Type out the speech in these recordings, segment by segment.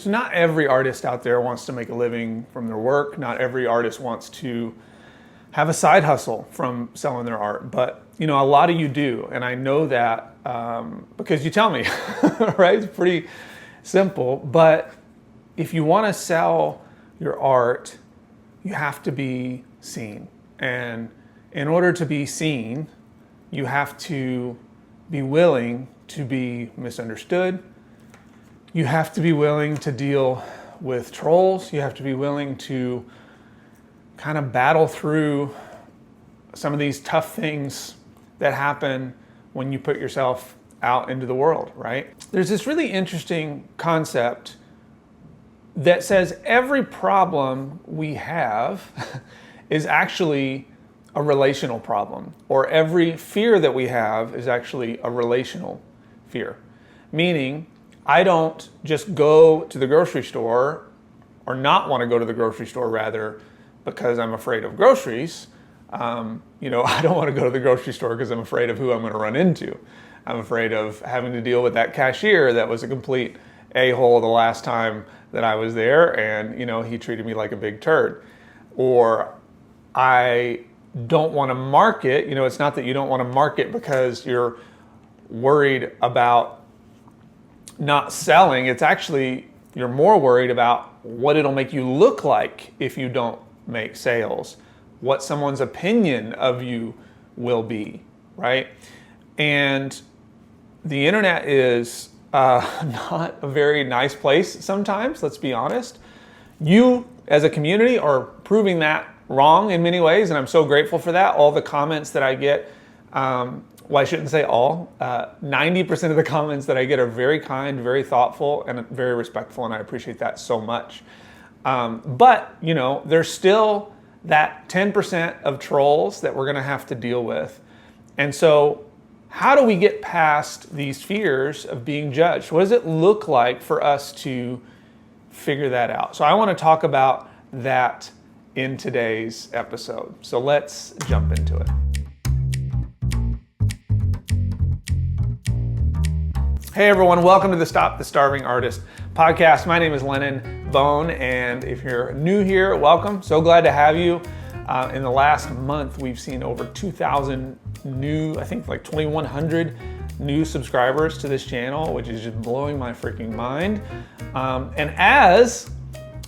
So not every artist out there wants to make a living from their work. Not every artist wants to have a side hustle from selling their art, but a lot of you do, and I know that because you tell me, right? It's pretty simple, but if you want to sell your art, you have to be seen, and in order to be seen, you have to be willing to be misunderstood. You have to be willing to deal with trolls. You have to be willing to kind of battle through some of these tough things that happen when you put yourself out into the world, right? There's this really interesting concept that says every problem we have is actually a relational problem, or every fear that we have is actually a relational fear. Meaning, I don't just go to the grocery store, or not want to go to the grocery store rather, because I'm afraid of groceries. I don't want to go to the grocery store because I'm afraid of who I'm going to run into. I'm afraid of having to deal with that cashier that was a complete a-hole the last time that I was there, and he treated me like a big turd. Or I don't want to market. It's not that you don't want to market because you're worried about not selling. It's actually you're more worried about what it'll make you look like if you don't make sales, what someone's opinion of you will be, right? And the internet is not a very nice place sometimes, let's be honest. You, as a community, are proving that wrong in many ways, and I'm so grateful for that. All the comments that I get, well, I shouldn't say all, 90% of the comments that I get are very kind, very thoughtful, and very respectful, and I appreciate that so much. But, there's still that 10% of trolls that we're going to have to deal with. And so how do we get past these fears of being judged? What does it look like for us to figure that out? So I want to talk about that in today's episode. So let's jump into it. Hey everyone, welcome to the Stop the Starving Artist podcast. My name is Lennon Bone, and if you're new here, welcome. So glad to have you. In the last month, we've seen over 2,000 new, I think like 2,100 new subscribers to this channel, which is just blowing my freaking mind. And as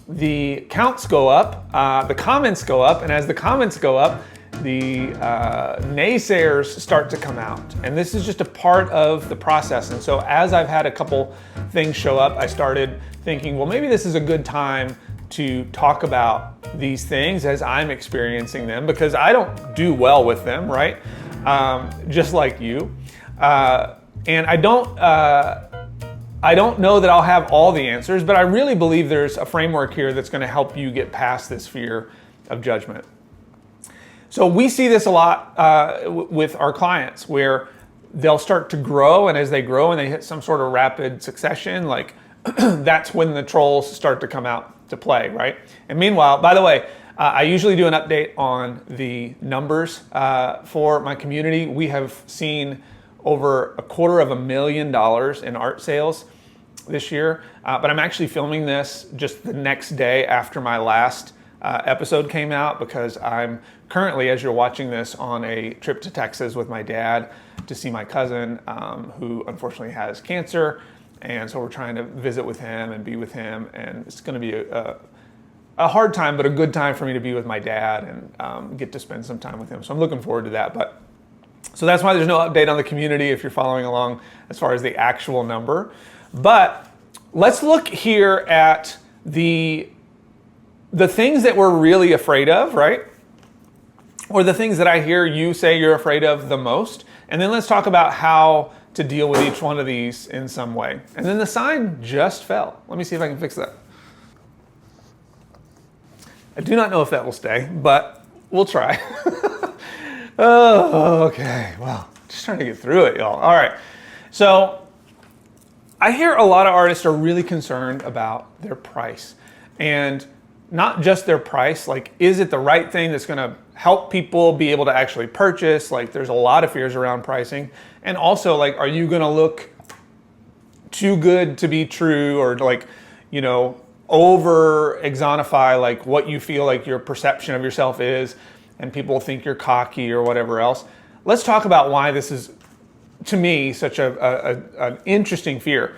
the counts go up, the comments go up, and as the comments go up, the naysayers start to come out. And this is just a part of the process. And so as I've had a couple things show up, I started thinking, well, maybe this is a good time to talk about these things as I'm experiencing them, because I don't do well with them, right? Just like you. And I don't know that I'll have all the answers, but I really believe there's a framework here that's going to help you get past this fear of judgment. So we see this a lot with our clients, where they'll start to grow, and as they grow and they hit some sort of rapid succession, like that's when the trolls start to come out to play, right? And meanwhile, by the way, I usually do an update on the numbers for my community. We have seen over $250,000 in art sales this year, but I'm actually filming this just the next day after my last episode came out, because I'm currently, as you're watching this, on a trip to Texas with my dad to see my cousin who unfortunately has cancer. And so we're trying to visit with him and be with him, and it's going to be a hard time, but a good time for me to be with my dad and get to spend some time with him. So I'm looking forward to that. But so that's why there's no update on the community if you're following along as far as the actual number. But let's look here at the things that we're really afraid of, right? Or the things that I hear you say you're afraid of the most. And then let's talk about how to deal with each one of these in some way. And then the sign just fell. Let me see if I can fix that. I do not know if that will stay, but we'll try. Oh, okay. Well, just trying to get through it, y'all. All right. So I hear a lot of artists are really concerned about their price. And not just their price, like, is it the right thing that's going to help people be able to actually purchase? Like, there's a lot of fears around pricing. And also, like, are you going to look too good to be true? Or like, over exonify like what you feel like your perception of yourself is, and people think you're cocky or whatever else. Let's talk about why this is, to me, such an interesting fear.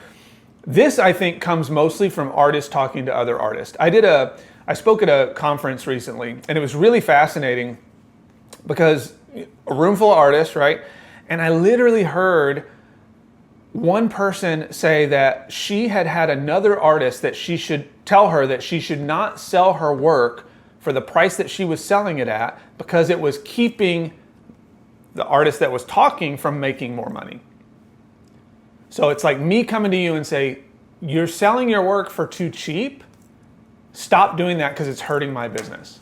This, I think, comes mostly from artists talking to other artists. I spoke at a conference recently, and it was really fascinating because a room full of artists, right? And I literally heard one person say that she had another artist that she should tell her that she should not sell her work for the price that she was selling it at because it was keeping the artist that was talking from making more money. So it's like me coming to you and say, you're selling your work for too cheap. Stop doing that because it's hurting my business.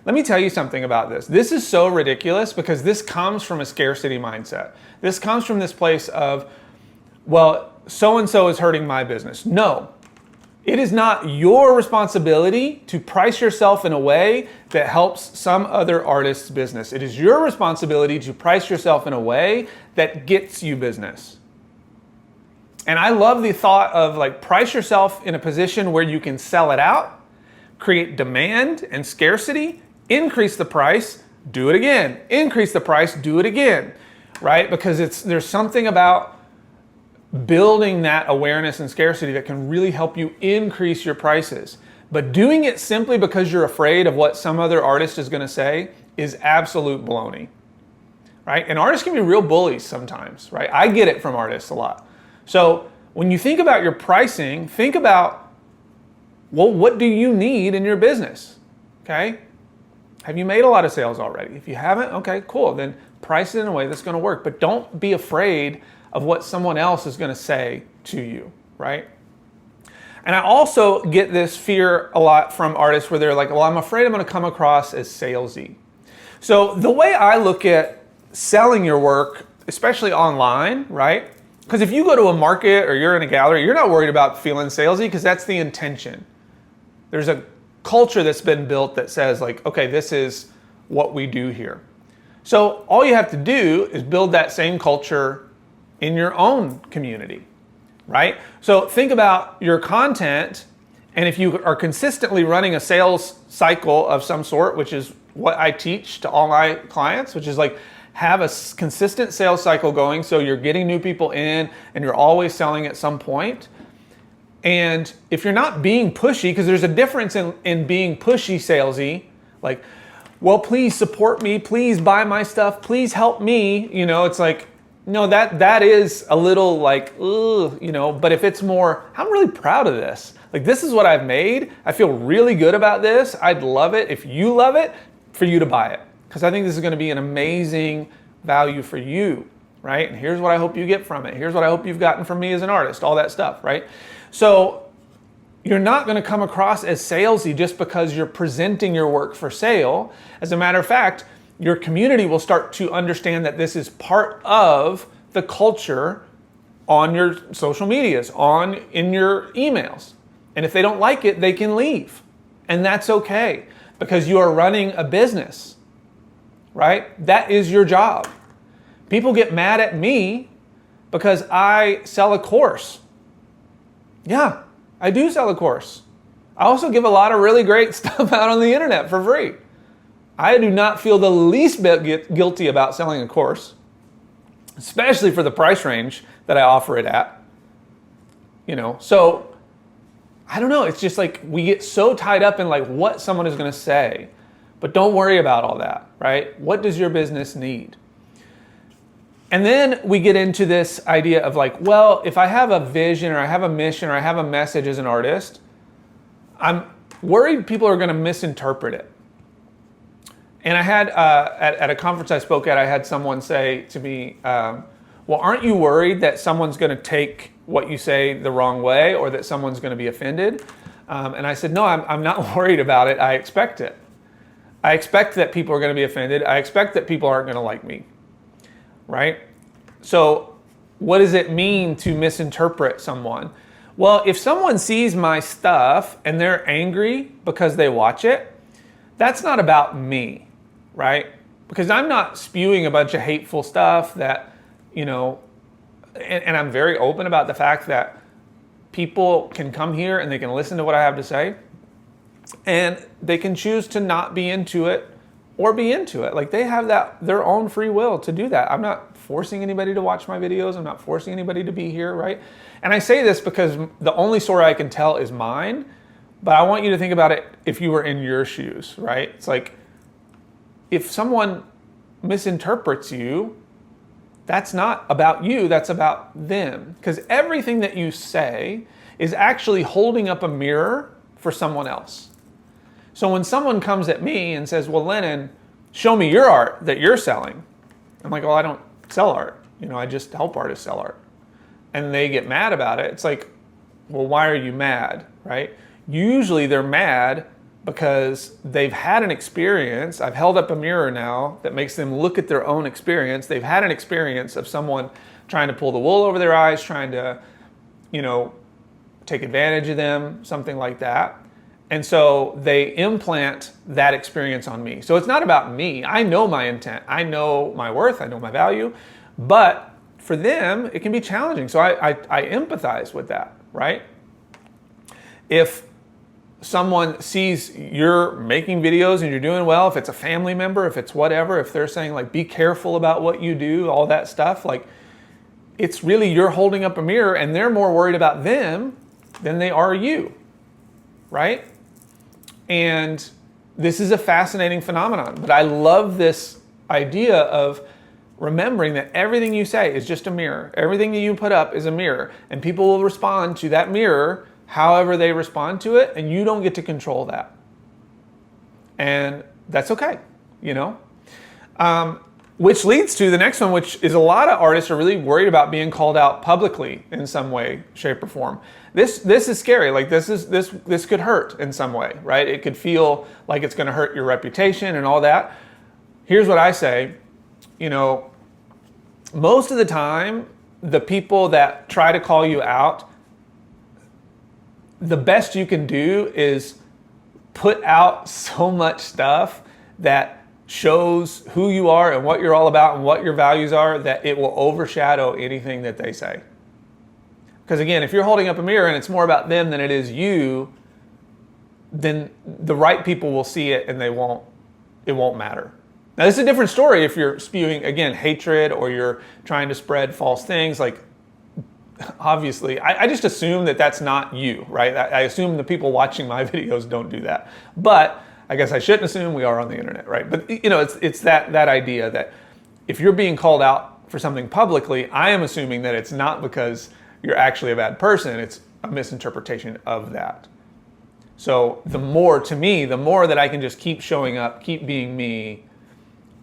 Let me tell you something about this. This is so ridiculous because this comes from a scarcity mindset. This comes from this place of, well, so-and-so is hurting my business. No, it is not your responsibility to price yourself in a way that helps some other artist's business. It is your responsibility to price yourself in a way that gets you business. And I love the thought of like price yourself in a position where you can sell it out, create demand and scarcity, increase the price, do it again, increase the price, do it again, right? Because there's something about building that awareness and scarcity that can really help you increase your prices. But doing it simply because you're afraid of what some other artist is going to say is absolute baloney, right? And artists can be real bullies sometimes, right? I get it from artists a lot. So when you think about your pricing, think about, well, what do you need in your business, okay? Have you made a lot of sales already? If you haven't, okay, cool. Then price it in a way that's going to work. But don't be afraid of what someone else is going to say to you, right? And I also get this fear a lot from artists where they're like, well, I'm afraid I'm going to come across as salesy. So the way I look at selling your work, especially online, right? Because if you go to a market or you're in a gallery, you're not worried about feeling salesy because that's the intention. There's a culture that's been built that says like, okay, this is what we do here. So all you have to do is build that same culture in your own community, right? So think about your content, and if you are consistently running a sales cycle of some sort, which is what I teach to all my clients, which is like have a consistent sales cycle going so you're getting new people in and you're always selling at some point. And if you're not being pushy, because there's a difference in being pushy salesy, like, well, please support me, please buy my stuff, please help me, it's like, no, that is a little like, ugh, but if it's more, I'm really proud of this. Like, this is what I've made. I feel really good about this. I'd love it, if you love it, for you to buy it. Because I think this is going to be an amazing value for you, right? And here's what I hope you get from it. Here's what I hope you've gotten from me as an artist, all that stuff, right? So you're not going to come across as salesy just because you're presenting your work for sale. As a matter of fact, your community will start to understand that this is part of the culture on your social medias, in your emails. And if they don't like it, they can leave. And that's okay because you are running a business, right? That is your job. People get mad at me because I sell a course. Yeah, I do sell a course. I also give a lot of really great stuff out on the internet for free. I do not feel the least bit guilty about selling a course, especially for the price range that I offer it at. So I don't know. It's just like we get so tied up in like what someone is going to say, but don't worry about all that, right? What does your business need? And then we get into this idea of like, well, if I have a vision or I have a mission or I have a message as an artist, I'm worried people are going to misinterpret it. And I had, at a conference I spoke at, I had someone say to me, well, aren't you worried that someone's going to take what you say the wrong way or that someone's going to be offended? And I said, no, I'm not worried about it. I expect it. I expect that people are going to be offended. I expect that people aren't going to like me, right? So what does it mean to misinterpret someone? Well, if someone sees my stuff and they're angry because they watch it, that's not about me, right? Because I'm not spewing a bunch of hateful stuff that, and I'm very open about the fact that people can come here and they can listen to what I have to say, and they can choose to not be into it or be into it. Like, they have their own free will to do that. I'm not forcing anybody to watch my videos. I'm not forcing anybody to be here, right? And I say this because the only story I can tell is mine, but I want you to think about it if you were in your shoes, right? It's like, if someone misinterprets you, that's not about you, that's about them. Because everything that you say is actually holding up a mirror for someone else. So when someone comes at me and says, well, Lennon, show me your art that you're selling. I'm like, well, I don't sell art. I just help artists sell art. And they get mad about it. It's like, well, why are you mad, right? Usually they're mad because they've had an experience. I've held up a mirror now that makes them look at their own experience. They've had an experience of someone trying to pull the wool over their eyes, trying to, take advantage of them, something like that. And so they implant that experience on me. So it's not about me. I know my intent. I know my worth. I know my value. But for them, it can be challenging. So I empathize with that, right? If someone sees you're making videos and you're doing well, if it's a family member, if it's whatever, if they're saying like, be careful about what you do, all that stuff, like, it's really, you're holding up a mirror and they're more worried about them than they are you, right? And this is a fascinating phenomenon, but I love this idea of remembering that everything you say is just a mirror. Everything that you put up is a mirror, and people will respond to that mirror however they respond to it, and you don't get to control that. And that's okay, Which leads to the next one, which is a lot of artists are really worried about being called out publicly in some way, shape, or form. This is scary. Like, this could hurt in some way, right? It could feel like it's going to hurt your reputation and all that. Here's what I say. Most of the time, the people that try to call you out, the best you can do is put out so much stuff that shows who you are and what you're all about and what your values are, that it will overshadow anything that they say. Because again, if you're holding up a mirror and it's more about them than it is you, then the right people will see it and it won't matter. Now, this is a different story if you're spewing, again, hatred, or you're trying to spread false things. Like, obviously, I just assume that that's not you, right? I assume the people watching my videos don't do that. But I guess I shouldn't assume, we are on the internet, right? But it's that idea that if you're being called out for something publicly, I am assuming that it's not because you're actually a bad person, it's a misinterpretation of that. So the more that I can just keep showing up, keep being me,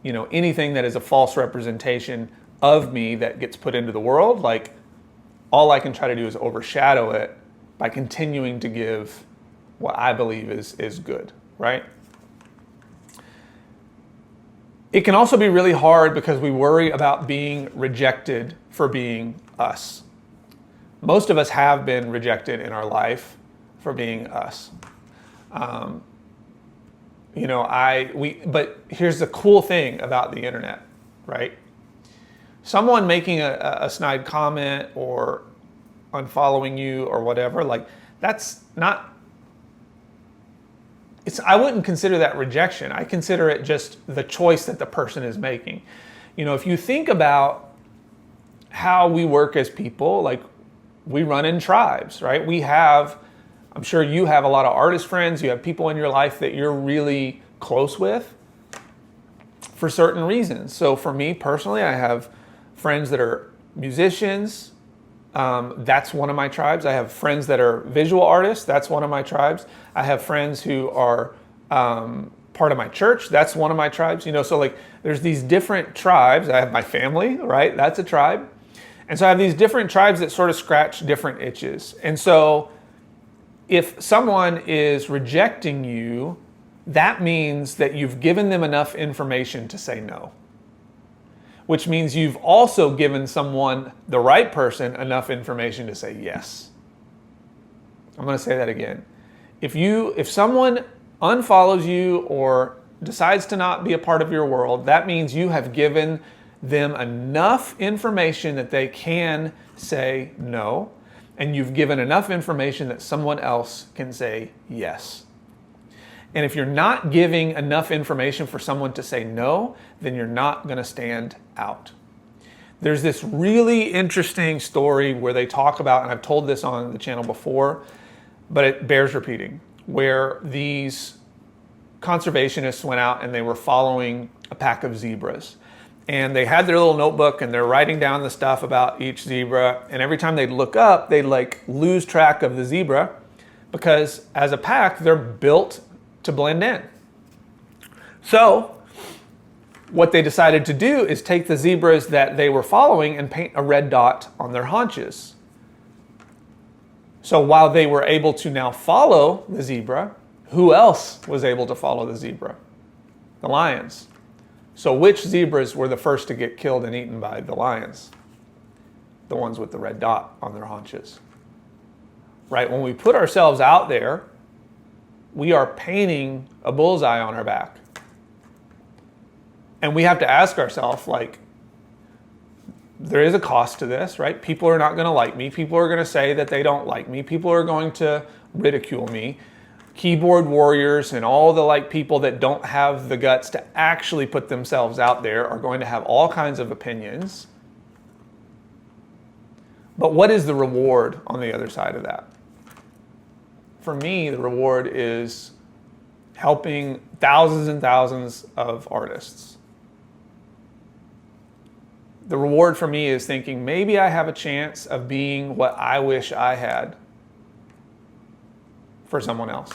anything that is a false representation of me that gets put into the world, like, all I can try to do is overshadow it by continuing to give what I believe is good, right? It can also be really hard because we worry about being rejected for being us. Most of us have been rejected in our life for being us. But here's the cool thing about the internet, right? Someone making a snide comment or unfollowing you or whatever, like, that's not, I wouldn't consider that rejection. I consider it just the choice that the person is making. If you think about how we work as people, like, we run in tribes, right? I'm sure you have a lot of artist friends, you have people in your life that you're really close with for certain reasons. So for me personally, I have friends that are musicians. That's one of my tribes. I have friends that are visual artists. That's one of my tribes. I have friends who are part of my church. That's one of my tribes. So like, there's these different tribes. I have my family, right? That's a tribe. And so I have these different tribes that sort of scratch different itches. And so if someone is rejecting you, that means that you've given them enough information to say no. Which means you've also given someone, the right person, enough information to say yes. I'm going to say that again. If someone unfollows you or decides to not be a part of your world, that means you have given them enough information that they can say no. and you've given enough information that someone else can say yes. And if you're not giving enough information for someone to say no, then you're not going to stand out. There's this really interesting story where they talk about, and I've told this on the channel before, but it bears repeating, where these conservationists went out and they were following a pack of zebras. And they had their little notebook and they're writing down the stuff about each zebra. And every time they'd look up, they'd lose track of the zebra, because as a pack, they're built to blend in. So what they decided to do is take the zebras that they were following and paint a red dot on their haunches. So while they were able to now follow the zebra, who else was able to follow the zebra? The lions. So which zebras were the first to get killed and eaten by the lions? The ones with the red dot on their haunches. Right? When we put ourselves out there, we are painting a bullseye on our back. And we have to ask ourselves, there is a cost to this, right? People are not going to like me. People are going to say that they don't like me. People are going to ridicule me. Keyboard warriors and all the people that don't have the guts to actually put themselves out there are going to have all kinds of opinions. But what is the reward on the other side of that? For me, the reward is helping thousands and thousands of artists. The reward for me is thinking, maybe I have a chance of being what I wish I had for someone else.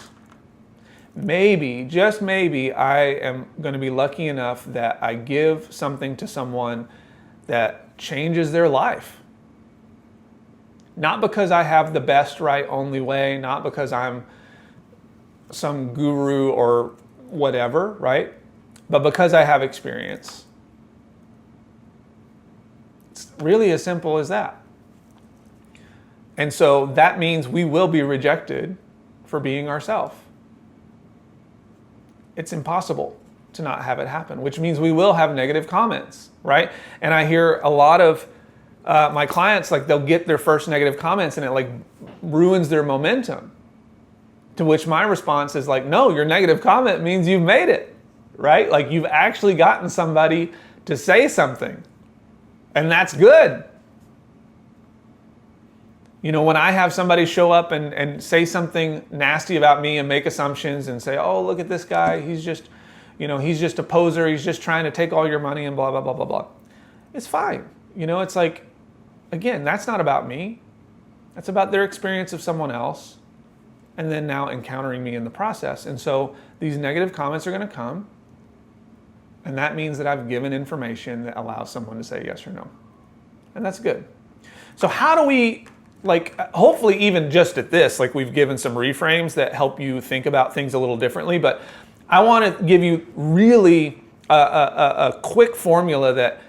Maybe, just maybe, I am going to be lucky enough that I give something to someone that changes their life. Not because I have the best, right, only way, not because I'm some guru or whatever, right? But because I have experience. It's really as simple as that. And so that means we will be rejected for being ourselves. It's impossible to not have it happen, which means we will have negative comments, right? And I hear a lot of my clients, they'll get their first negative comments and it ruins their momentum. To which my response is no, your negative comment means you've made it, right? You've actually gotten somebody to say something, and that's good. When I have somebody show up and say something nasty about me and make assumptions and say, oh, look at this guy, he's just a poser, he's just trying to take all your money and blah, blah, blah, blah, blah. It's fine. It's again, that's not about me. That's about their experience of someone else, and then now encountering me in the process. And so these negative comments are going to come, and that means that I've given information that allows someone to say yes or no. And that's good. So how do we, hopefully even just at this, we've given some reframes that help you think about things a little differently, but I want to give you really a quick formula that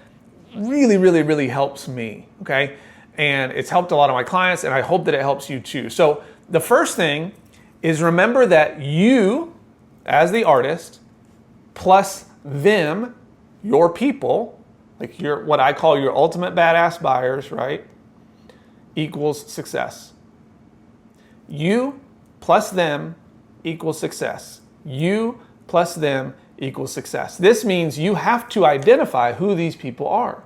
really, really, really helps me, okay? And it's helped a lot of my clients, and I hope that it helps you too. So the first thing is, remember that you, as the artist, plus them, your people, your what I call your ultimate badass buyers, right, equals success. You plus them equals success. You plus them equals success. This means you have to identify who these people are,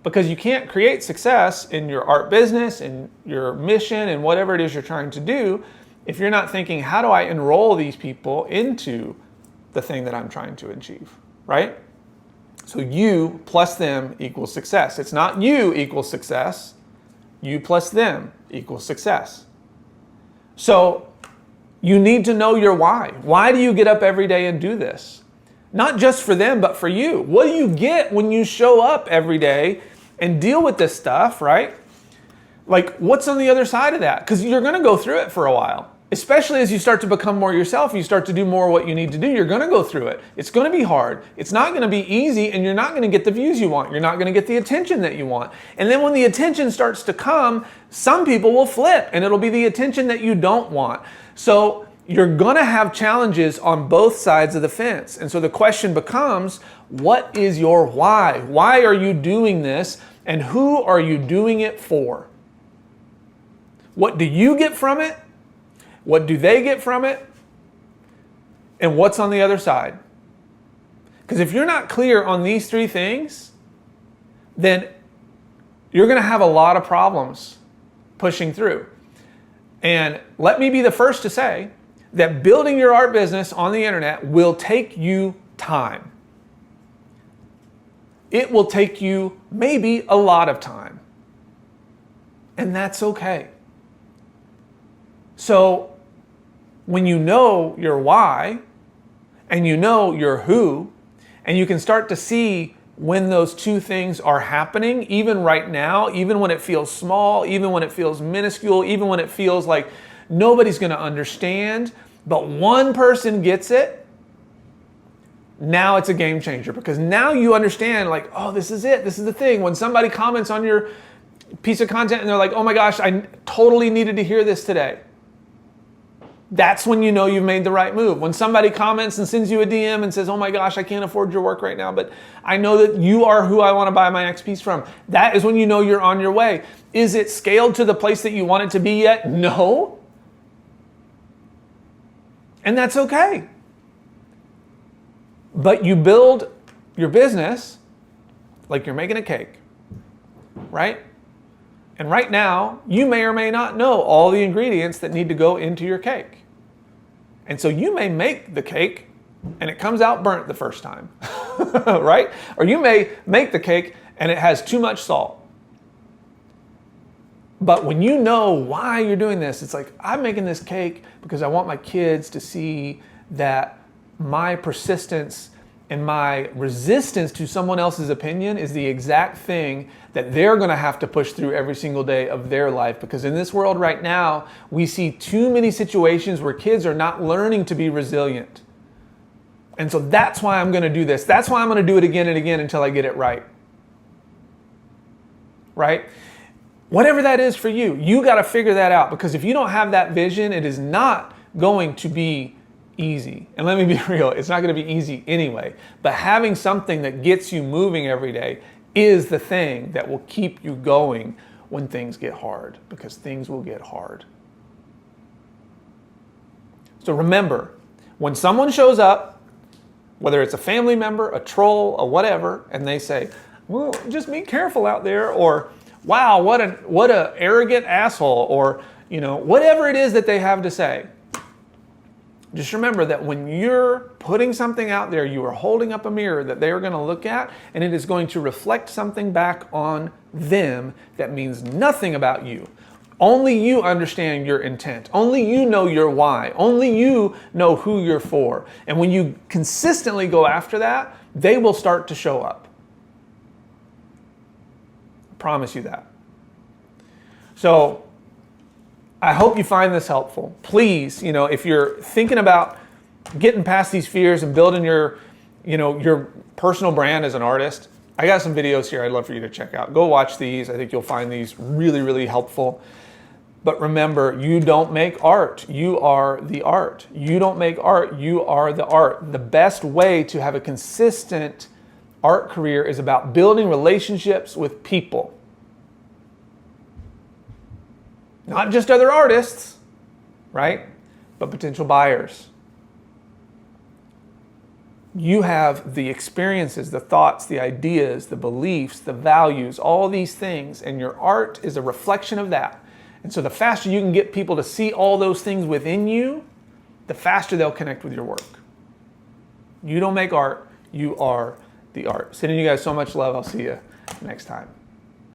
because you can't create success in your art business, in your mission, and whatever it is you're trying to do if you're not thinking, how do I enroll these people into the thing that I'm trying to achieve, right? So you plus them equals success. It's not you equals success. You plus them equals success. So you need to know your why. Why do you get up every day and do this? Not just for them, but for you. What do you get when you show up every day and deal with this stuff, right? What's on the other side of that? Because you're going to go through it for a while. Especially as you start to become more yourself, you start to do more what you need to do, you're going to go through it. It's going to be hard. It's not going to be easy, and you're not going to get the views you want. You're not going to get the attention that you want. And then when the attention starts to come, some people will flip, and it'll be the attention that you don't want. So you're going to have challenges on both sides of the fence. And so the question becomes, what is your why? Why are you doing this, and who are you doing it for? What do you get from it? What do they get from it? And what's on the other side? Because if you're not clear on these three things, then you're going to have a lot of problems pushing through. And let me be the first to say that building your art business on the internet will take you time. It will take you maybe a lot of time. And that's okay. So when you know your why and you know your who, and you can start to see when those two things are happening, even right now, even when it feels small, even when it feels minuscule, even when it feels like nobody's going to understand, but one person gets it, now it's a game changer, because now you understand, like, oh, this is it. This is the thing. When somebody comments on your piece of content and they're like, oh my gosh, I totally needed to hear this today. That's when you know you've made the right move. When somebody comments and sends you a DM and says, oh my gosh, I can't afford your work right now, but I know that you are who I want to buy my next piece from. That is when you know you're on your way. Is it scaled to the place that you want it to be yet? No. And that's okay. But you build your business like you're making a cake, right? And right now, you may or may not know all the ingredients that need to go into your cake. And so you may make the cake and it comes out burnt the first time, right? Or you may make the cake and it has too much salt. But when you know why you're doing this, it's like, I'm making this cake because I want my kids to see that my persistence and my resistance to someone else's opinion is the exact thing that they're going to have to push through every single day of their life. Because in this world right now, we see too many situations where kids are not learning to be resilient. And so that's why I'm going to do this. That's why I'm going to do it again and again until I get it right. Right? Whatever that is for you, you got to figure that out. Because if you don't have that vision, it is not going to be easy. And let me be real, it's not going to be easy anyway. But having something that gets you moving every day is the thing that will keep you going when things get hard, because things will get hard. So remember, when someone shows up, whether it's a family member, a troll, or whatever, and they say, well, just be careful out there, or wow, what a arrogant asshole, or whatever it is that they have to say. Just remember that when you're putting something out there, you are holding up a mirror that they are going to look at, and it is going to reflect something back on them that means nothing about you. Only you understand your intent. Only you know your why. Only you know who you're for. And when you consistently go after that, they will start to show up. I promise you that. So I hope you find this helpful. Please, if you're thinking about getting past these fears and building your personal brand as an artist, I got some videos here I'd love for you to check out. Go watch these. I think you'll find these really, really helpful. But remember, you don't make art. You are the art. You don't make art. You are the art. The best way to have a consistent art career is about building relationships with people. Not just other artists, right? But potential buyers. You have the experiences, the thoughts, the ideas, the beliefs, the values, all these things, and your art is a reflection of that. And so the faster you can get people to see all those things within you, the faster they'll connect with your work. You don't make art, you are the art. Sending you guys so much love. I'll see you next time.